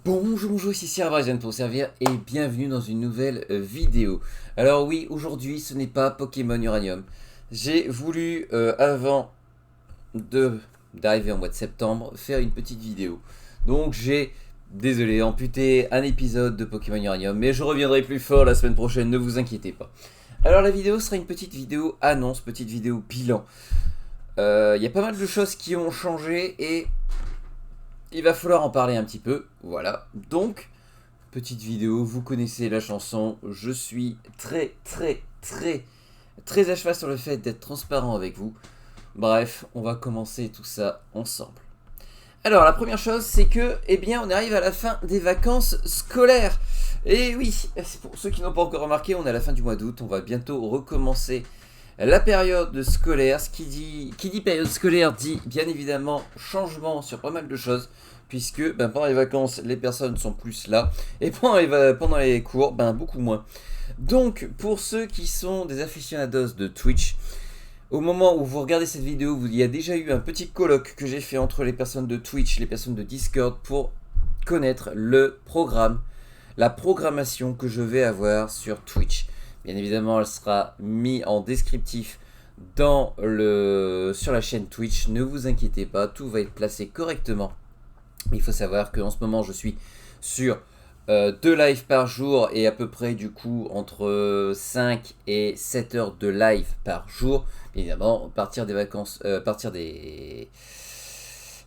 Bonjour, ici Sierra pour servir et bienvenue dans une nouvelle vidéo. Alors oui, aujourd'hui ce n'est pas Pokémon Uranium. J'ai voulu, avant d'arriver en mois de septembre, faire une petite vidéo. Donc j'ai, désolé, amputé un épisode de Pokémon Uranium, mais je reviendrai plus fort la semaine prochaine, ne vous inquiétez pas. Alors la vidéo sera une petite vidéo annonce, petite vidéo bilan. Il y a pas mal de choses qui ont changé et il va falloir en parler un petit peu, voilà. Donc, petite vidéo, vous connaissez la chanson, je suis très à cheval sur le fait d'être transparent avec vous. Bref, on va commencer tout ça ensemble. Alors, la première chose, c'est que, eh bien, on arrive à la fin des vacances scolaires. Et oui, pour ceux qui n'ont pas encore remarqué, on est à la fin du mois d'août, on va bientôt recommencer la période scolaire. Qui dit période scolaire dit bien évidemment changement sur pas mal de choses, puisque pendant les vacances, les personnes sont plus là, et pendant les cours, beaucoup moins. Donc, pour ceux qui sont des aficionados de Twitch, au moment où vous regardez cette vidéo, il y a déjà eu un petit colloque que j'ai fait entre les personnes de Twitch, les personnes de Discord, pour connaître le programme, la programmation que je vais avoir sur Twitch. Bien évidemment, elle sera mise en descriptif sur la chaîne Twitch. Ne vous inquiétez pas, tout va être placé correctement. Il faut savoir qu'en ce moment, je suis sur 2 lives par jour et à peu près du coup entre 5 et 7 heures de live par jour. Bien évidemment, à partir des vacances, à partir de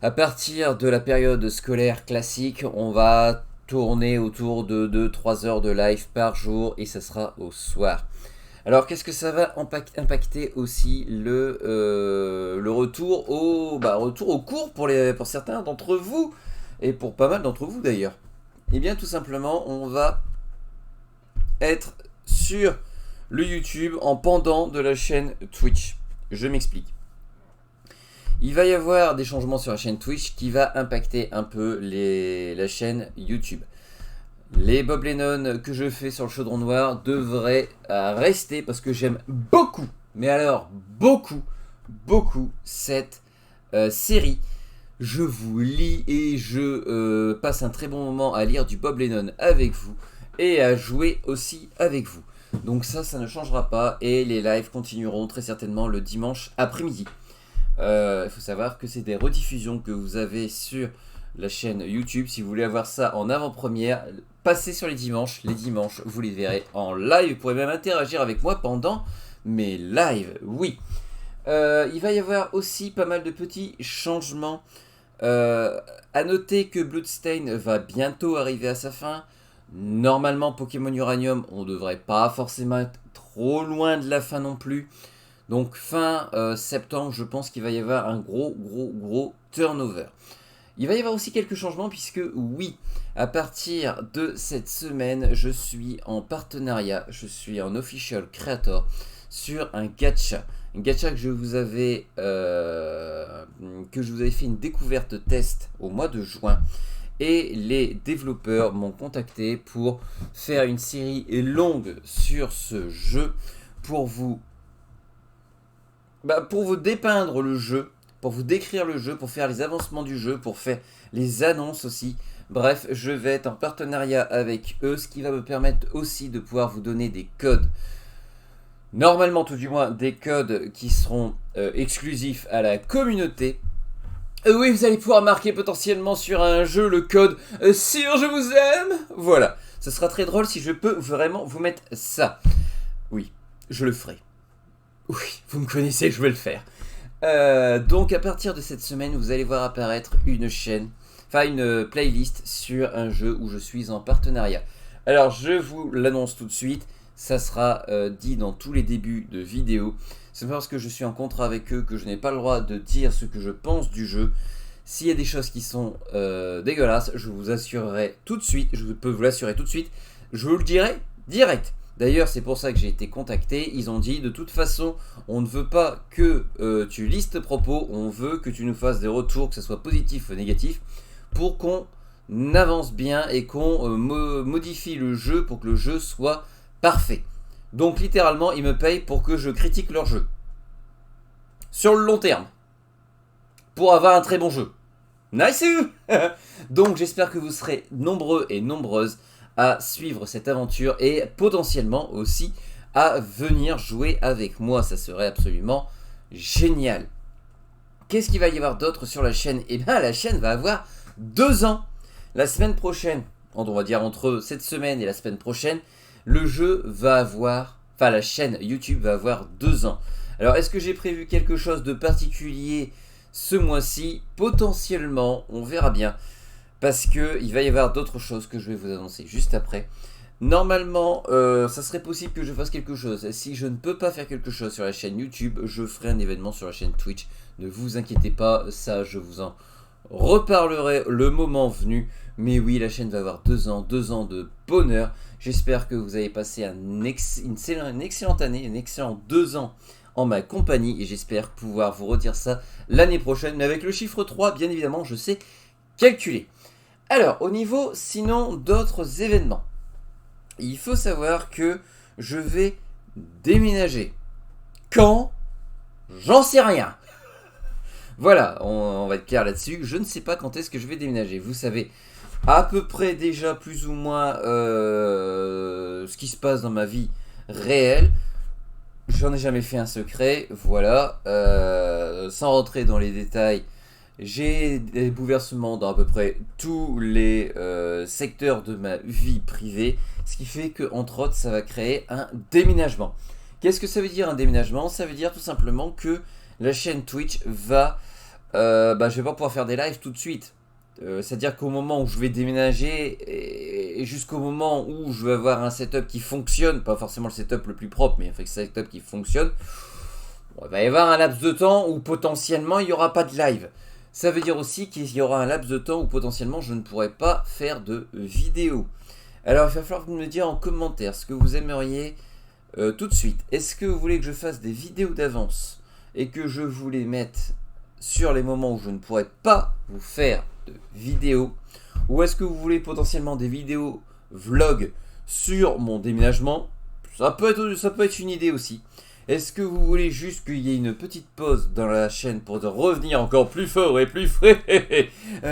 la période scolaire classique, on va tourner autour de 2-3 heures de live par jour et ça sera au soir. Alors qu'est-ce que ça va impacter aussi le retour au cours pour certains d'entre vous et pour pas mal d'entre vous d'ailleurs. Eh bien tout simplement on va être sur le YouTube en pendant de la chaîne Twitch. Je m'explique. Il va y avoir des changements sur la chaîne Twitch qui va impacter un peu la chaîne YouTube. Les Bob Lennon que je fais sur le chaudron noir devraient rester parce que j'aime beaucoup, mais alors beaucoup cette série. Je vous lis et je passe un très bon moment à lire du Bob Lennon avec vous et à jouer aussi avec vous. Donc ça ne changera pas et les lives continueront très certainement le dimanche après-midi. Il faut savoir que c'est des rediffusions que vous avez sur la chaîne YouTube. Si vous voulez avoir ça en avant-première, passez sur les dimanches. Les dimanches, vous les verrez en live. Vous pourrez même interagir avec moi pendant mes lives. Oui. Il va y avoir aussi pas mal de petits changements. À noter que Bloodstain va bientôt arriver à sa fin. Normalement, Pokémon Uranium, on ne devrait pas forcément être trop loin de la fin non plus. Donc fin septembre, je pense qu'il va y avoir un gros turnover. Il va y avoir aussi quelques changements puisque oui, à partir de cette semaine, je suis en partenariat, je suis en official creator sur un gacha. Un gacha que je vous avais fait une découverte test au mois de juin. Et les développeurs m'ont contacté pour faire une série longue sur ce jeu pour vous dépeindre le jeu, pour vous décrire le jeu, pour faire les avancements du jeu, pour faire les annonces aussi. Bref, je vais être en partenariat avec eux, ce qui va me permettre aussi de pouvoir vous donner des codes. Normalement, tout du moins, des codes qui seront exclusifs à la communauté. Oui, vous allez pouvoir marquer potentiellement sur un jeu le code Sire, je vous aime. Voilà, ce sera très drôle si je peux vraiment vous mettre ça. Oui, je le ferai. Oui, vous me connaissez, je vais le faire. Donc à partir de cette semaine, vous allez voir apparaître une playlist sur un jeu où je suis en partenariat. Alors je vous l'annonce tout de suite, ça sera dit dans tous les débuts de vidéo. C'est parce que je suis en contrat avec eux que je n'ai pas le droit de dire ce que je pense du jeu. S'il y a des choses qui sont dégueulasses, je vous assurerai tout de suite, je peux vous l'assurer tout de suite, je vous le dirai direct. D'ailleurs, c'est pour ça que j'ai été contacté. Ils ont dit, de toute façon, on ne veut pas que tu listes tes propos, on veut que tu nous fasses des retours, que ce soit positif ou négatif, pour qu'on avance bien et qu'on modifie le jeu pour que le jeu soit parfait. Donc, littéralement, ils me payent pour que je critique leur jeu. Sur le long terme. Pour avoir un très bon jeu. Nice. Donc j'espère que vous serez nombreux et nombreuses à suivre cette aventure et potentiellement aussi à venir jouer avec moi. Ça serait absolument génial. Qu'est-ce qu'il va y avoir d'autre sur la chaîne? Eh bien la chaîne va avoir 2 ans. La semaine prochaine, on va dire entre cette semaine et la semaine prochaine, le jeu va avoir, enfin la chaîne YouTube va avoir 2 ans. Alors est-ce que j'ai prévu quelque chose de particulier ce mois-ci? Potentiellement, on verra bien. Parce qu'il va y avoir d'autres choses que je vais vous annoncer juste après. Normalement, ça serait possible que je fasse quelque chose. Si je ne peux pas faire quelque chose sur la chaîne YouTube, je ferai un événement sur la chaîne Twitch. Ne vous inquiétez pas, ça je vous en reparlerai le moment venu. Mais oui, la chaîne va avoir 2 ans, 2 ans de bonheur. J'espère que vous avez passé une excellente année, un excellent 2 ans en ma compagnie. Et j'espère pouvoir vous redire ça l'année prochaine. Mais avec le chiffre 3, bien évidemment, je sais calculer. Alors, au niveau, sinon, d'autres événements. Il faut savoir que je vais déménager. Quand? J'en sais rien. Voilà, on va être clair là-dessus. Je ne sais pas quand est-ce que je vais déménager. Vous savez à peu près déjà plus ou moins ce qui se passe dans ma vie réelle. J'en ai jamais fait un secret. Voilà. Sans rentrer dans les détails, j'ai des bouleversements dans à peu près tous les secteurs de ma vie privée. Ce qui fait que, entre autres, ça va créer un déménagement. Qu'est-ce que ça veut dire un déménagement? Ça veut dire tout simplement que la chaîne Twitch va... je vais pas pouvoir faire des lives tout de suite. C'est-à-dire qu'au moment où je vais déménager et jusqu'au moment où je vais avoir un setup qui fonctionne, pas forcément le setup le plus propre, mais un setup qui fonctionne, il va y avoir un laps de temps où potentiellement il n'y aura pas de live. Ça veut dire aussi qu'il y aura un laps de temps où potentiellement je ne pourrai pas faire de vidéo. Alors il va falloir me dire en commentaire ce que vous aimeriez tout de suite. Est-ce que vous voulez que je fasse des vidéos d'avance et que je vous les mette sur les moments où je ne pourrai pas vous faire de vidéos? Ou est-ce que vous voulez potentiellement des vidéos vlog sur mon déménagement? Ça peut être une idée aussi. Est-ce que vous voulez juste qu'il y ait une petite pause dans la chaîne pour revenir encore plus fort et plus frais?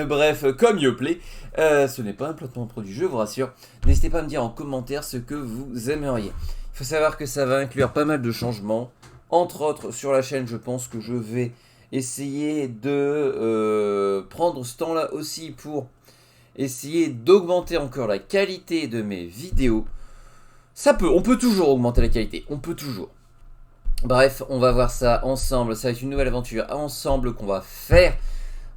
Bref, comme you play. Ce n'est pas un placement de produit, je vous rassure. N'hésitez pas à me dire en commentaire ce que vous aimeriez. Il faut savoir que ça va inclure pas mal de changements. Entre autres, sur la chaîne, je pense que je vais essayer de prendre ce temps-là aussi pour essayer d'augmenter encore la qualité de mes vidéos. On peut toujours augmenter la qualité, on peut toujours. Bref, on va voir ça ensemble, ça va être une nouvelle aventure ensemble qu'on va faire.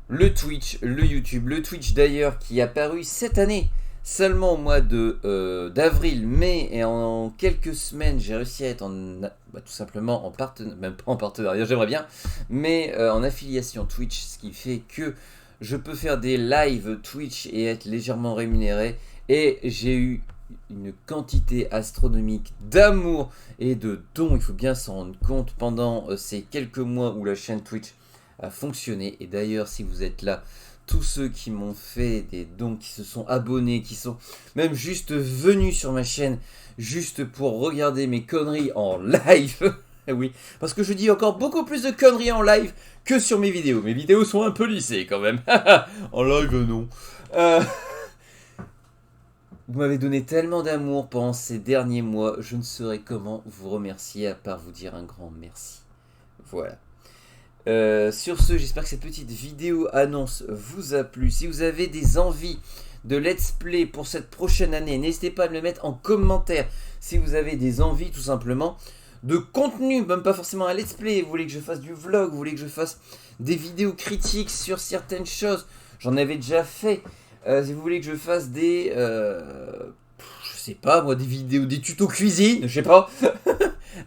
Le Twitch, le YouTube, le Twitch d'ailleurs qui est apparu cette année, seulement au mois d'avril, mai, et en quelques semaines j'ai réussi à être tout simplement en partenariat, même pas en partenariat, j'aimerais bien, mais en affiliation Twitch, ce qui fait que je peux faire des lives Twitch et être légèrement rémunéré, et j'ai eu une quantité astronomique d'amour et de dons, il faut bien s'en rendre compte, pendant ces quelques mois où la chaîne Twitch a fonctionné. Et d'ailleurs, si vous êtes là, tous ceux qui m'ont fait des dons, qui se sont abonnés, qui sont même juste venus sur ma chaîne juste pour regarder mes conneries en live. Oui, parce que je dis encore beaucoup plus de conneries en live que sur mes vidéos. Mes vidéos sont un peu lissées quand même. En live, non. Vous m'avez donné tellement d'amour pendant ces derniers mois, je ne saurais comment vous remercier à part vous dire un grand merci. Voilà. Sur ce, j'espère que cette petite vidéo annonce vous a plu. Si vous avez des envies de let's play pour cette prochaine année, n'hésitez pas à me le mettre en commentaire. Si vous avez des envies tout simplement de contenu, même pas forcément un let's play, vous voulez que je fasse du vlog, vous voulez que je fasse des vidéos critiques sur certaines choses, j'en avais déjà fait. Si vous voulez que je fasse des je sais pas moi, des vidéos, des tutos cuisine, je sais pas.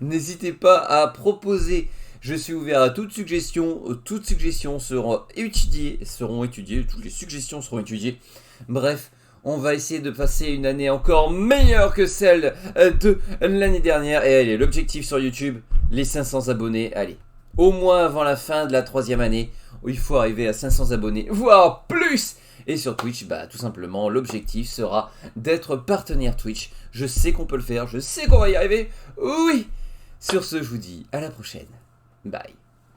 N'hésitez pas à proposer. Je suis ouvert à toute suggestion. Toutes suggestions seront étudiées. Toutes les suggestions seront étudiées. Bref, on va essayer de passer une année encore meilleure que celle de l'année dernière. Et allez, l'objectif sur YouTube, les 500 abonnés. Allez, au moins avant la fin de la 3e année, où il faut arriver à 500 abonnés, voire plus. Et sur Twitch, tout simplement, l'objectif sera d'être partenaire Twitch. Je sais qu'on peut le faire, je sais qu'on va y arriver. Oui. Sur ce, je vous dis à la prochaine. Bye.